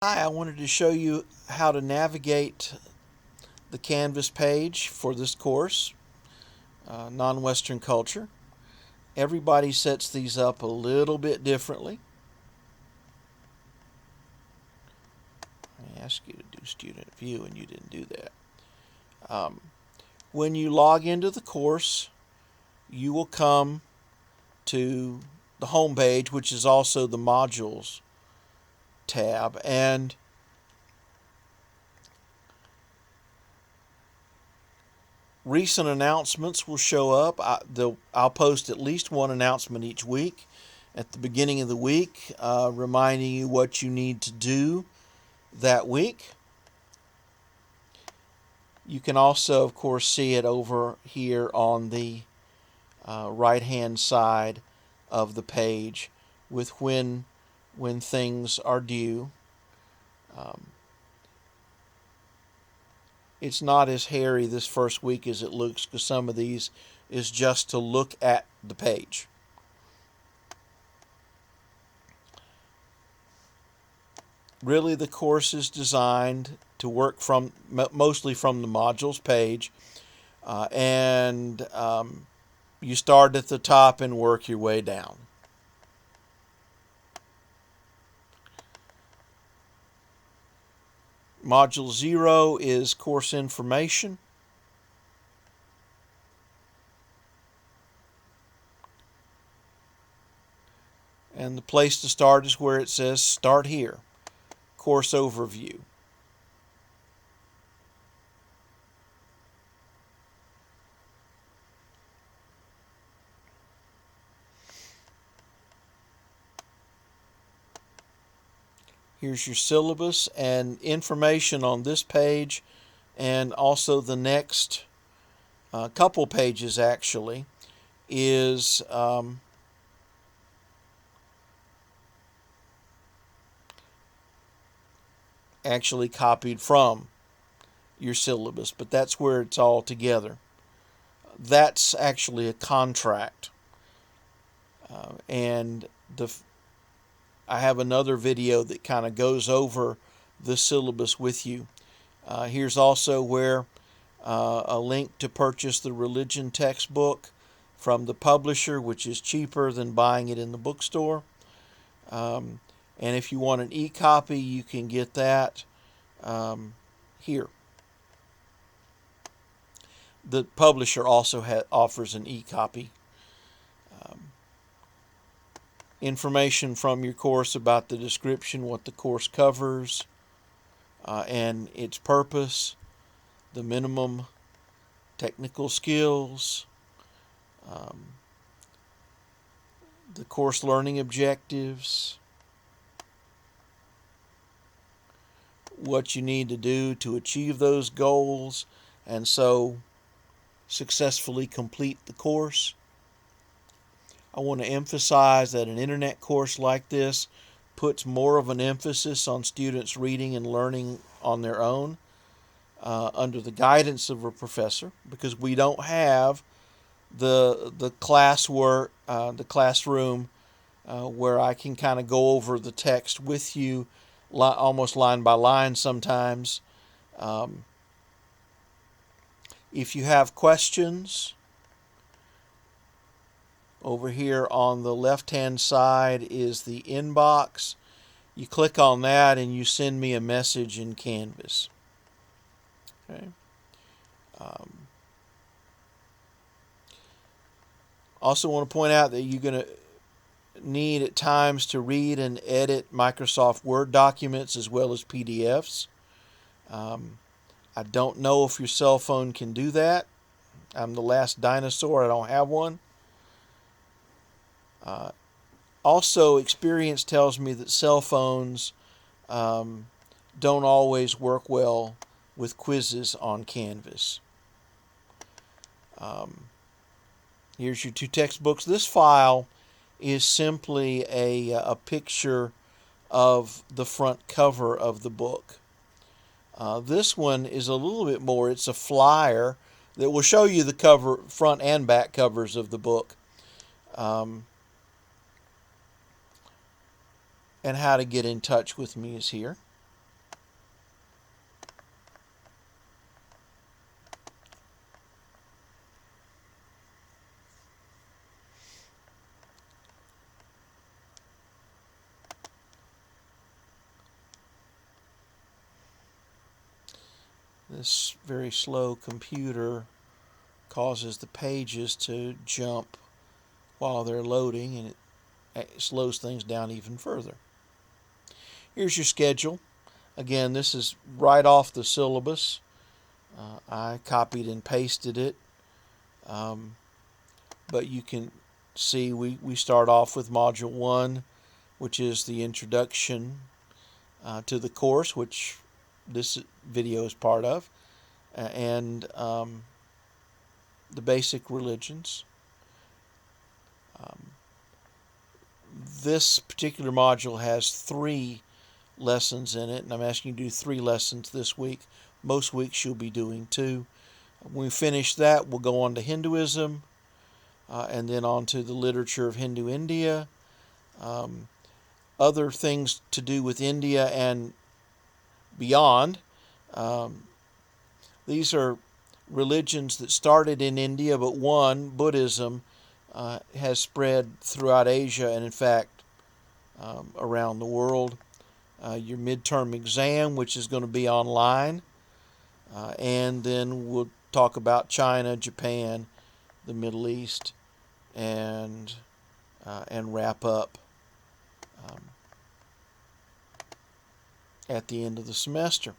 Hi, I wanted to show you how to navigate the Canvas page for this course, Non-Western Culture. Everybody sets these up a little bit differently. I asked you to do student view and you didn't do that. Um, when you log into the course, you will come to the home page, which is also the modules tab, and recent announcements will show up. I'll post at least one announcement each week at the beginning of the week, reminding you what you need to do that week. You can also, of course, see it over here on the right-hand side of the page with when things are due. Um, it's not as hairy this first week as it looks because some of these is just to look at the page. Really, the course is designed to work from mostly from the modules page, and you start at the top and work your way down. Module 0 is course information. And the place to start is where it says Start Here, Course Overview. Here's your syllabus and information on this page, and also the next couple pages actually is actually copied from your syllabus, but that's where it's all together. That's actually a contract, and I have another video that kind of goes over the syllabus with you. Here's also where a link to purchase the religion textbook from the publisher, which is cheaper than buying it in the bookstore. And if you want an e-copy, you can get that here. The publisher also offers an e-copy. Information from your course about the description, what the course covers, and its purpose, the minimum technical skills, the course learning objectives, what you need to do to achieve those goals, and so successfully complete the course. I want to emphasize that an internet course like this puts more of an emphasis on students reading and learning on their own under the guidance of a professor, because we don't have the classwork, the classroom where I can kind of go over the text with you almost line by line sometimes. If you have questions, over here on the left-hand side is the inbox. You click on that and you send me a message in Canvas. Okay. Also want to point out that you're going to need at times to read and edit Microsoft Word documents as well as PDFs. I don't know if your cell phone can do that. I'm the last dinosaur. I don't have one. Also, experience tells me that cell phones don't always work well with quizzes on Canvas. Here's your two textbooks. This file is simply a picture of the front cover of the book. This one is a little bit more. It's a flyer that will show you the cover, front and back covers of the book. And how to get in touch with me is here. This very slow computer causes the pages to jump while they're loading, and it slows things down even further. Here's your schedule. Again, this is right off the syllabus. I copied and pasted it, but you can see we start off with Module 1, which is the introduction to the course, which this video is part of, and the basic religions. This particular module has 3 lessons in it, and I'm asking you to do 3 lessons this week. Most weeks you'll be doing 2. When we finish that, we'll go on to Hinduism, and then on to the literature of Hindu India, other things to do with India and beyond. These are religions that started in India, but one, Buddhism, has spread throughout Asia and, in fact, around the world. Your midterm exam, which is going to be online, and then we'll talk about China, Japan, the Middle East, and wrap up at the end of the semester.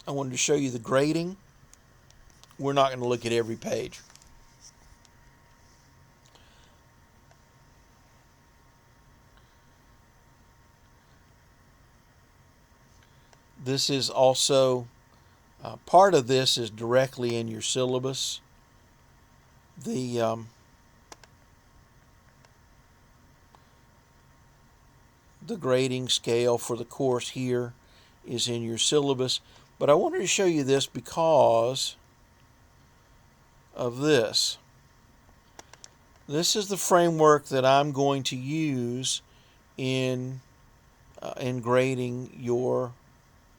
I wanted to show you the grading. We're not going to look at every page. This is also, part of this is directly in your syllabus. The grading scale for the course here is in your syllabus. But I wanted to show you this because of this. This is the framework that I'm going to use in grading your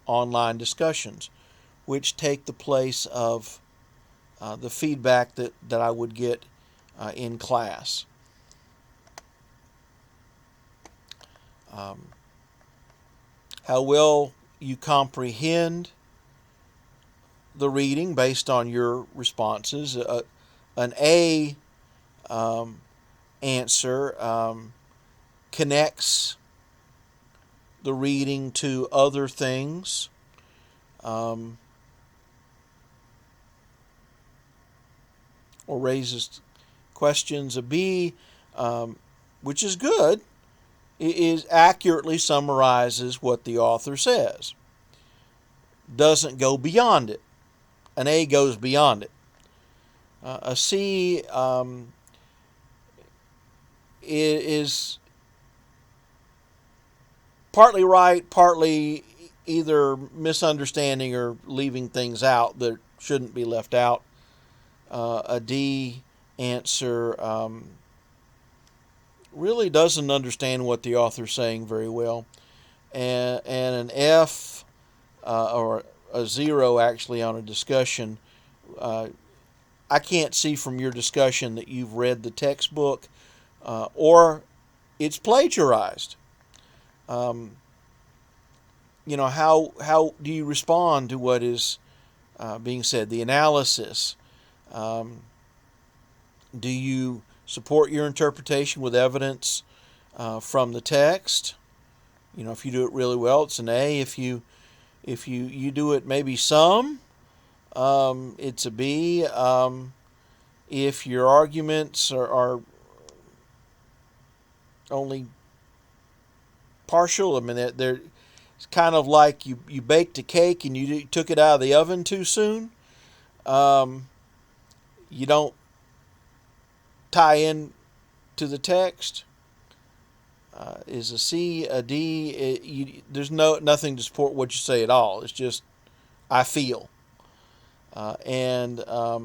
online discussions, which take the place of the feedback that I would get in class. How well you comprehend the reading based on your responses. An A answer connects the reading to other things. Or raises questions. A B, which is good, is accurately summarizes what the author says. Doesn't go beyond it. An A goes beyond it. A C is partly right, partly either misunderstanding or leaving things out that shouldn't be left out. A D answer really doesn't understand what the author's saying very well. And an F or a 0 actually on a discussion. I can't see from your discussion that you've read the textbook or it's plagiarized. How do you respond to what is being said? The analysis. Do you support your interpretation with evidence from the text? If you do it really well, it's an A. If you do it maybe some, it's a B. If your arguments are only partial, they're it's kind of like you baked a cake and you took it out of the oven too soon. You don't tie in to the text. Is a C, a D. There's nothing to support what you say at all. It's just I feel. And a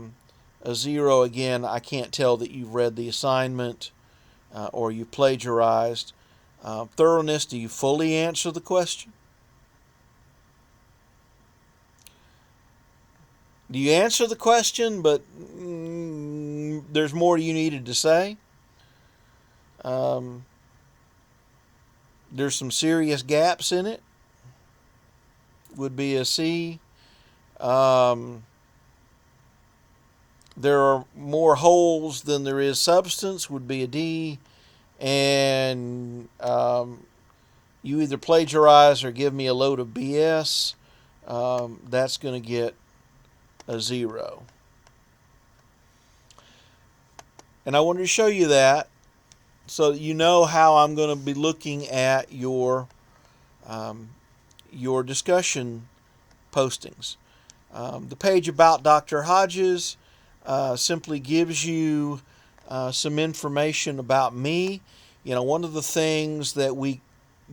0 again. I can't tell that you've read the assignment or you plagiarized. Thoroughness. Do you fully answer the question? Do you answer the question, but there's more you needed to say? There's some serious gaps in it, would be a C. Um, there are more holes than there is substance, would be a D. And you either plagiarize or give me a load of BS, that's going to get a 0. And I wanted to show you that so that you know how I'm going to be looking at your discussion postings. The page about Dr. Hodges simply gives you some information about me. One of the things that we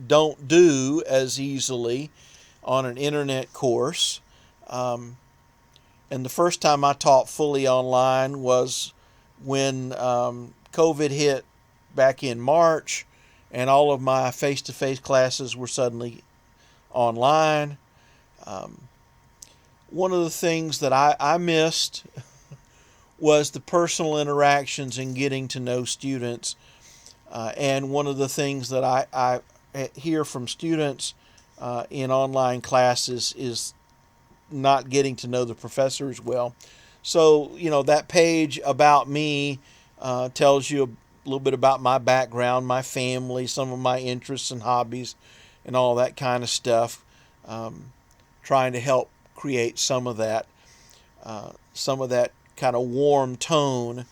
don't do as easily on an internet course, and the first time I taught fully online was when COVID hit back in March, and all of my face-to-face classes were suddenly online. One of the things that I missed was the personal interactions and getting to know students. And one of the things that I hear from students in online classes is not getting to know the professor as well. So, that page about me tells you a little bit about my background, my family, some of my interests and hobbies, and all that kind of stuff. Trying to help create some of that kind of warm tone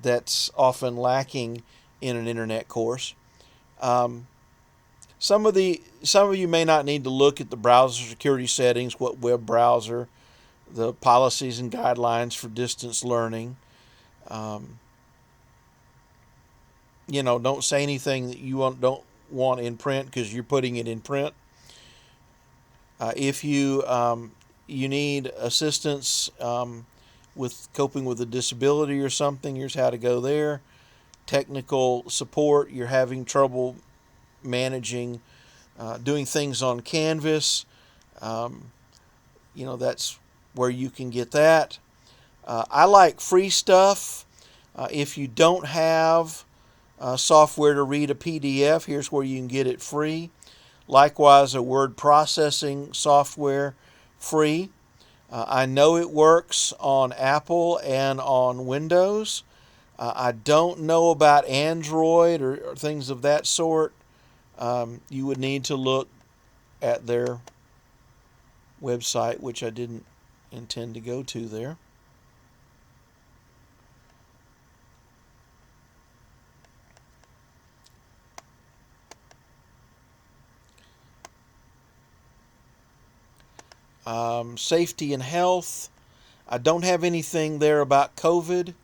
that's often lacking in an internet course. Some of you may not need to look at the browser security settings, what web browser, the policies and guidelines for distance learning. Don't say anything that you don't want in print because you're putting it in print. If you need assistance with coping with a disability or something, here's how to go there. Technical support, you're having trouble managing, doing things on Canvas, that's where you can get that. I like free stuff. If you don't have software to read a PDF, here's where you can get it free. Likewise, a word processing software, free. I know it works on Apple and on Windows. I don't know about Android or things of that sort. You would need to look at their website, which I didn't intend to go to there. Safety and health. I don't have anything there about COVID.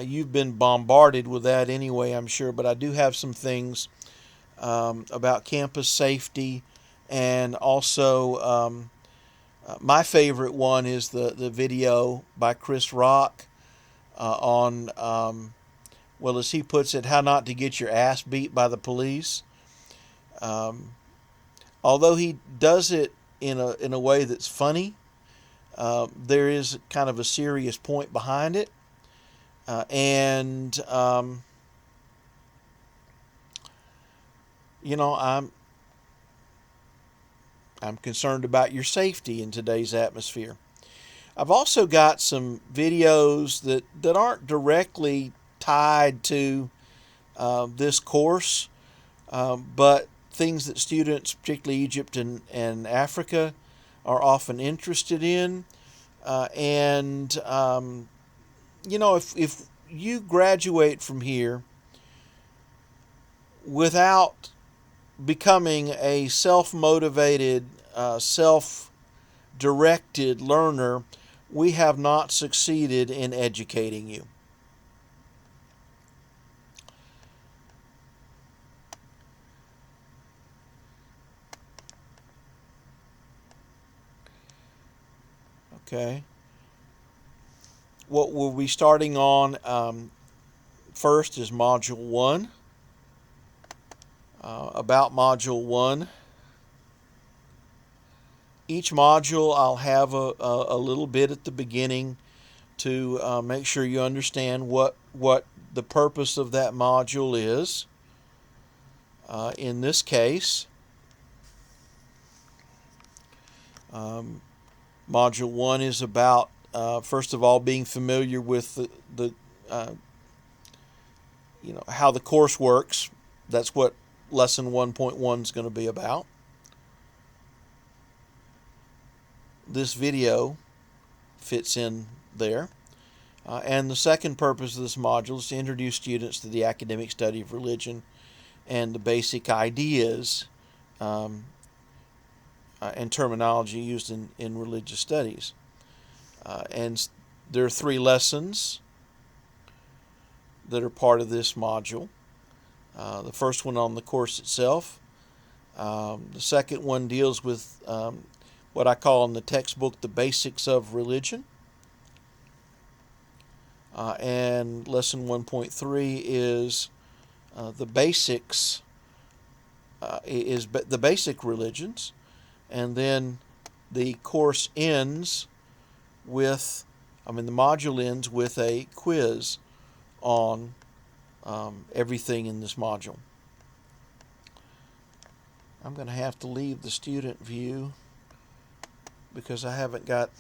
You've been bombarded with that anyway, I'm sure, but I do have some things about campus safety, and also my favorite one is the video by Chris Rock on, as he puts it, how not to get your ass beat by the police. Although he does it in a way that's funny, there is kind of a serious point behind it. I'm concerned about your safety in today's atmosphere. I've also got some videos that aren't directly tied to this course, but things that students, particularly Egypt and Africa, are often interested in. If you graduate from here without becoming a self-motivated, self-directed learner, we have not succeeded in educating you. Okay. What we'll be starting on first is Module 1. About Module 1. Each module I'll have a little bit at the beginning to make sure you understand what the purpose of that module is. In this case, Module 1 is about, first of all, being familiar with the how the course works. That's what Lesson 1.1 is going to be about. This video fits in there. And the second purpose of this module is to introduce students to the academic study of religion and the basic ideas and terminology used in religious studies. And there are 3 lessons that are part of this module. The first one on the course itself. The second one deals with what I call in the textbook the basics of religion. And lesson 1.3 is the basics, is the basic religions. And then the course ends with, the module ends with a quiz on everything in this module. I'm going to have to leave the student view because I haven't got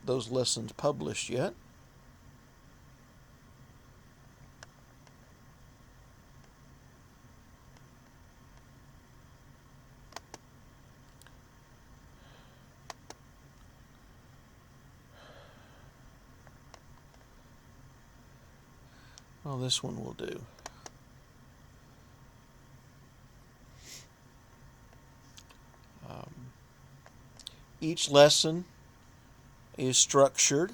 those lessons published yet. Well, this one will do. Each lesson is structured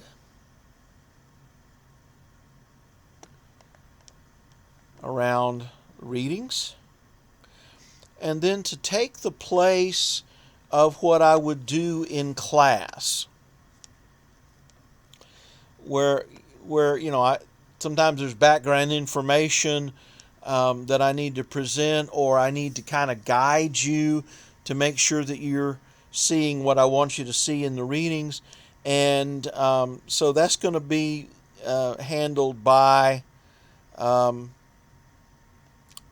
around readings, and then to take the place of what I would do in class, where sometimes there's background information that I need to present, or I need to kind of guide you to make sure that you're seeing what I want you to see in the readings. And so that's going to be handled by some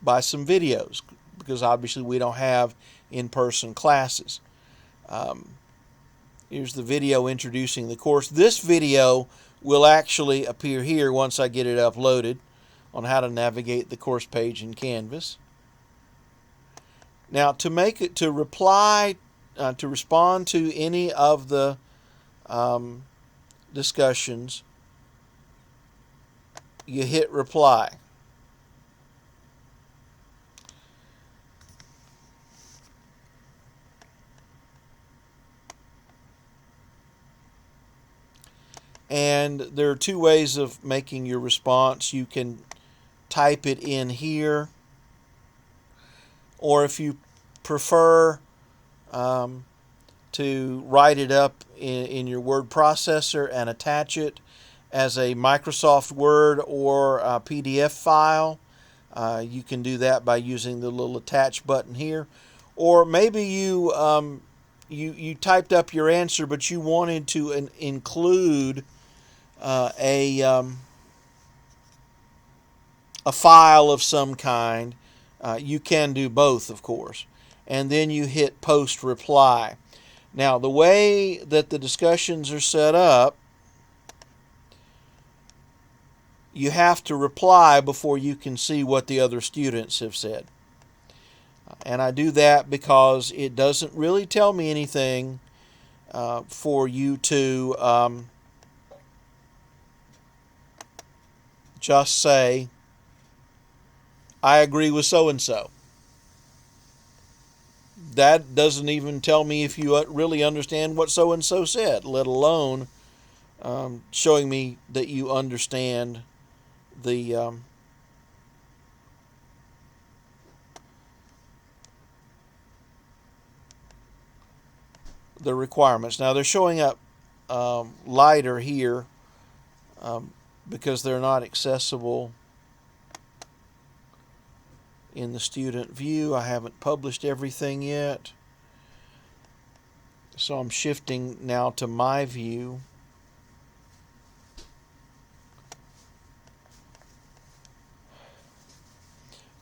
videos, because obviously we don't have in-person classes. Here's the video introducing the course. This video will actually appear here once I get it uploaded, on how to navigate the course page in Canvas. Now, to respond to any of the discussions, you hit reply. And there are 2 ways of making your response. You can type it in here, or if you prefer to write it up in your word processor and attach it as a Microsoft Word or a PDF file, you can do that by using the little attach button here. Or maybe you typed up your answer, but you wanted to include a file of some kind. You can do both, of course. And then you hit post reply. Now, the way that the discussions are set up, you have to reply before you can see what the other students have said. And I do that because it doesn't really tell me anything for you to just say, I agree with so-and-so. That doesn't even tell me if you really understand what so-and-so said, let alone showing me that you understand the requirements. Now, they're showing up lighter here because they're not accessible in the student view. I haven't published everything yet, so I'm shifting now to my view.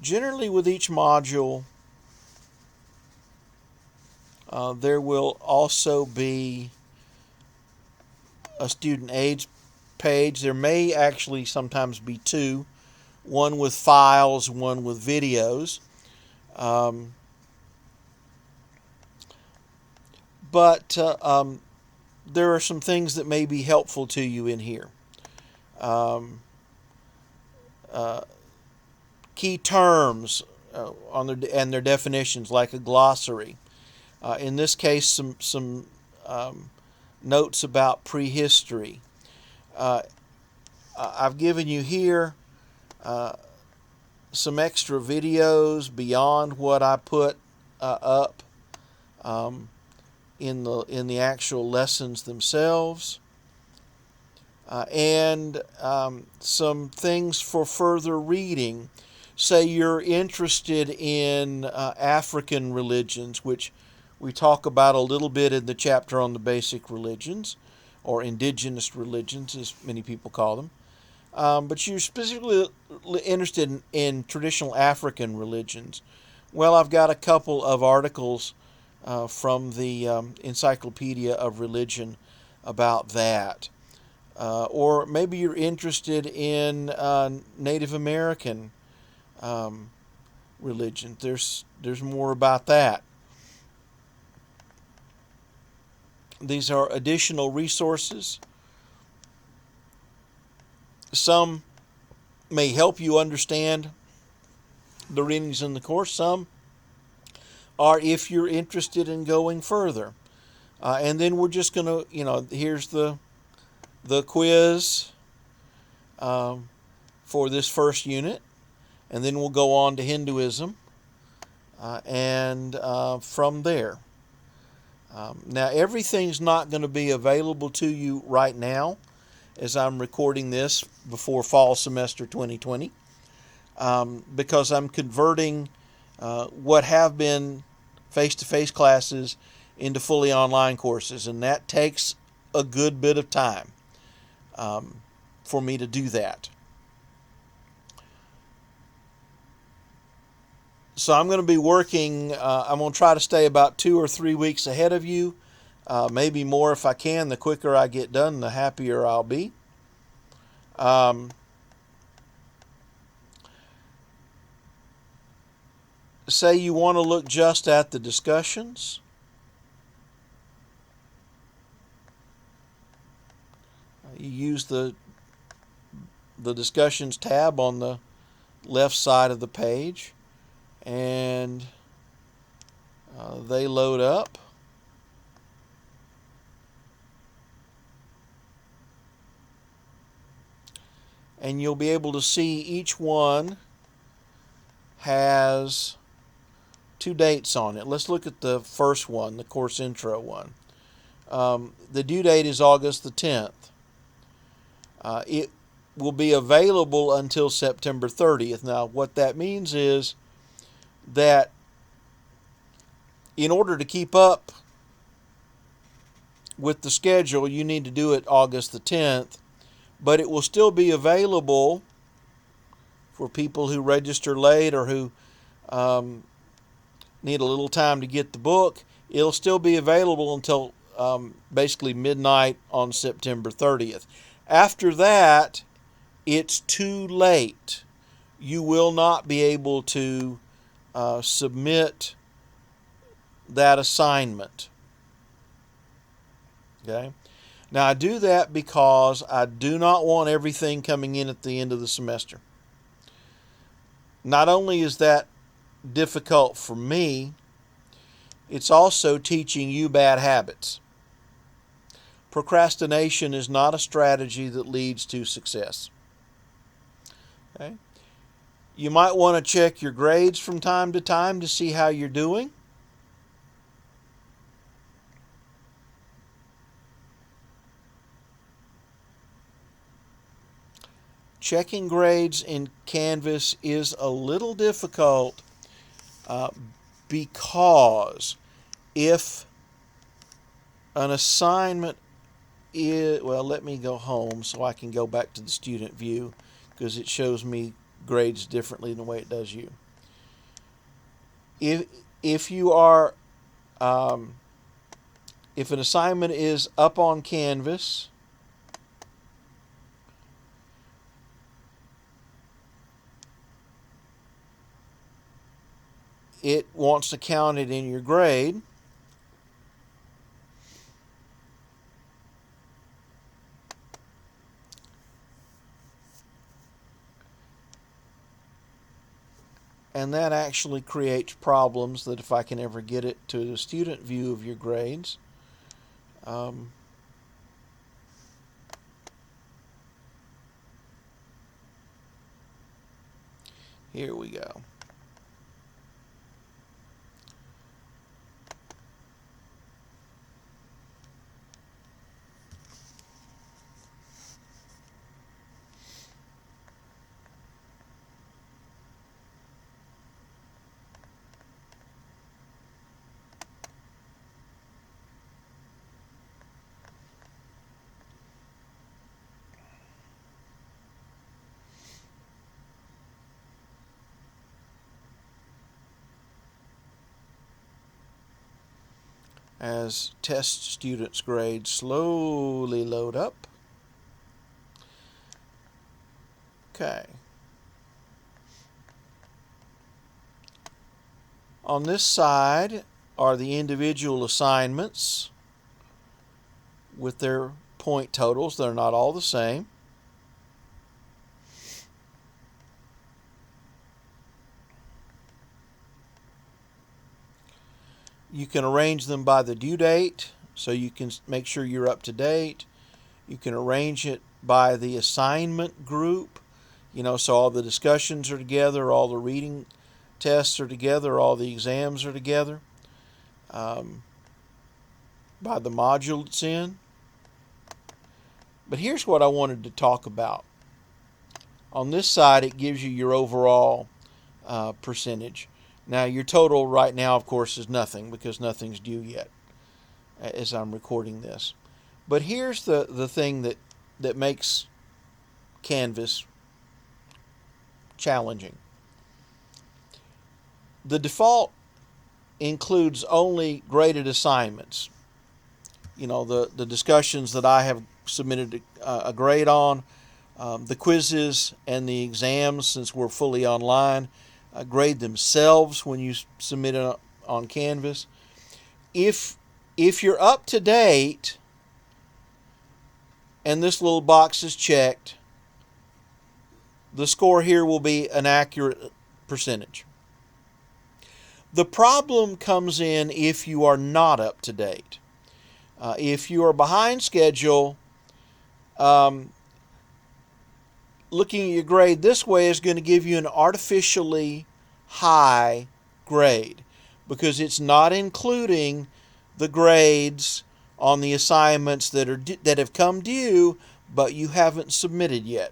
Generally, with each module, there will also be a student aids page. There may actually sometimes be two, one with files, one with videos. But there are some things that may be helpful to you in here. Um, Key terms and their definitions, like a glossary. In this case, some notes about prehistory. I've given you here some extra videos beyond what I put up in the actual lessons themselves, and some things for further reading. Say you're interested in African religions, which we talk about a little bit in the chapter on the basic religions, or indigenous religions, as many people call them. But you're specifically interested in traditional African religions. Well, I've got a couple of articles from the Encyclopedia of Religion about that. Or maybe you're interested in Native American religion. There's more about that. These are additional resources. Some may help you understand the readings in the course. Some are if you're interested in going further. And then we're just going to, here's the quiz for this first unit. And then we'll go on to Hinduism. And from there. Now, everything's not going to be available to you right now, as I'm recording this before fall semester 2020, because I'm converting what have been face-to-face classes into fully online courses, and that takes a good bit of time for me to do that. So I'm going to be working, I'm going to try to stay about 2 or 3 weeks ahead of you, maybe more if I can. The quicker I get done, the happier I'll be. Say you want to look just at the discussions. You use the discussions tab on the left side of the page, and they load up. And you'll be able to see each one has 2 dates on it. Let's look at the first one, the course intro one. The due date is August the 10th. It will be available until September 30th. Now, what that means is that in order to keep up with the schedule, you need to do it August the 10th, but it will still be available for people who register late or who need a little time to get the book. It'll still be available until basically midnight on September 30th. After that, it's too late. You will not be able to submit that assignment. Okay? Now, I do that because I do not want everything coming in at the end of the semester. Not only is that difficult for me, it's also teaching you bad habits. Procrastination is not a strategy that leads to success. Okay? You might want to check your grades from time to time to see how you're doing. Checking grades in Canvas is a little difficult because if an assignment is, well, let me go home so I can go back to the student view because it shows me grades differently than the way it does you. if if you are if an assignment is up on Canvas, it wants to count it in your grade. And that actually creates problems that if I can ever get it to the student view of your grades, here we go. As test students' grades slowly load up. Okay. On this side are the individual assignments with their point totals. They're not all the same. You can arrange them by the due date, so you can make sure you're up to date. You can arrange it by the assignment group, so all the discussions are together, all the reading tests are together, all the exams are together. By the module it's in. But here's what I wanted to talk about. On this side, it gives you your overall percentage. Now, your total right now, of course, is nothing because nothing's due yet as I'm recording this. But here's the thing that makes Canvas challenging. The default includes only graded assignments. The discussions that I have submitted a grade on, the quizzes and the exams, since we're fully online, grade themselves when you submit it on Canvas. If you're up to date and this little box is checked, the score here will be an accurate percentage. The problem comes in if you are not up to date. If you are behind schedule, looking at your grade this way is going to give you an artificially high grade because it's not including the grades on the assignments that have come due but you haven't submitted yet.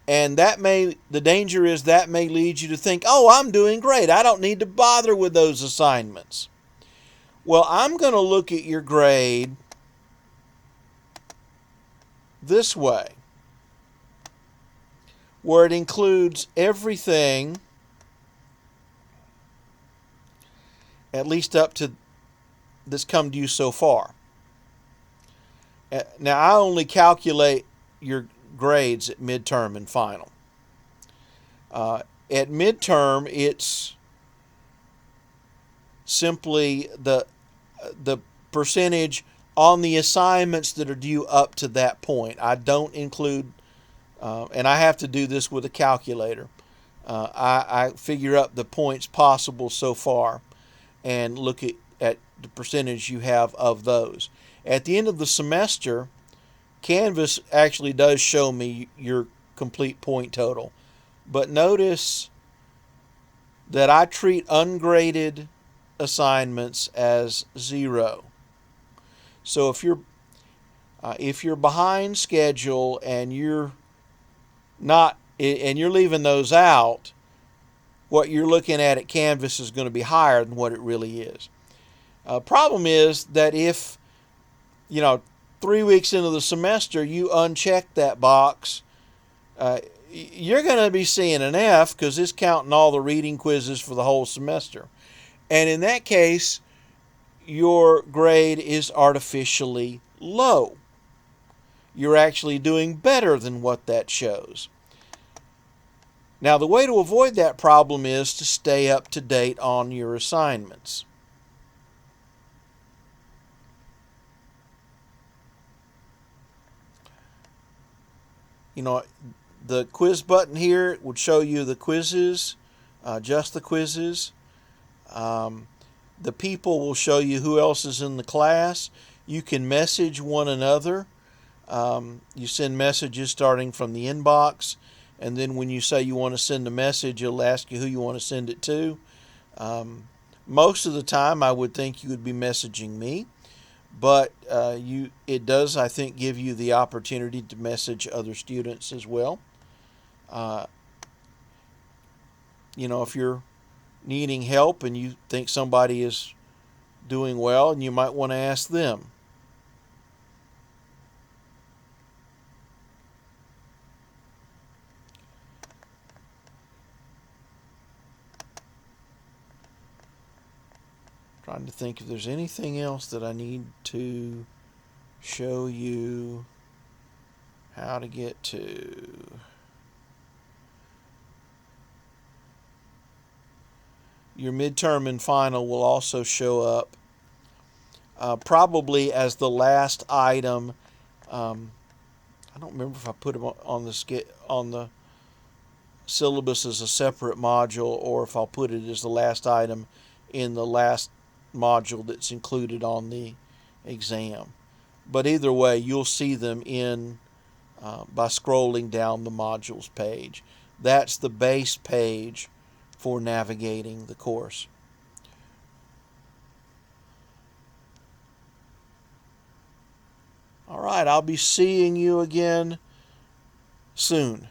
And the danger is that may lead you to think, oh, I'm doing great, I don't need to bother with those assignments. Well, I'm going to look at your grade this way, where it includes everything, at least up to that's come to you so far. Now, I only calculate your grades at midterm and final. At midterm, it's simply the percentage on the assignments that are due up to that point. I don't include, and I have to do this with a calculator. I figure up the points possible so far and look at the percentage you have of those. At the end of the semester, Canvas actually does show me your complete point total. But notice that I treat ungraded assignments as 0. So if you're behind schedule and you're leaving those out, what you're looking at Canvas is going to be higher than what it really is. Problem is that if 3 weeks into the semester you uncheck that box, you're going to be seeing an F because it's counting all the reading quizzes for the whole semester. And in that case, your grade is artificially low. You're actually doing better than what that shows. Now, the way to avoid that problem is to stay up to date on your assignments. You know, the quiz button here would show you the quizzes, just the quizzes. The people will show you who else is in the class. You can message one another. You send messages starting from the inbox, and then when you say you want to send a message, it'll ask you who you want to send it to. Most of the time, I would think you would be messaging me, but it does, I think, give you the opportunity to message other students as well. If you're needing help and you think somebody is doing well, and you might want to ask them. Trying to think if there's anything else that I need to show you how to get to. Your midterm and final will also show up probably as the last item. I don't remember if I put them on the syllabus as a separate module, or if I'll put it as the last item in the last module that's included on the exam. But either way, you'll see them by scrolling down the modules page. That's the base page for navigating the course. All right, I'll be seeing you again soon.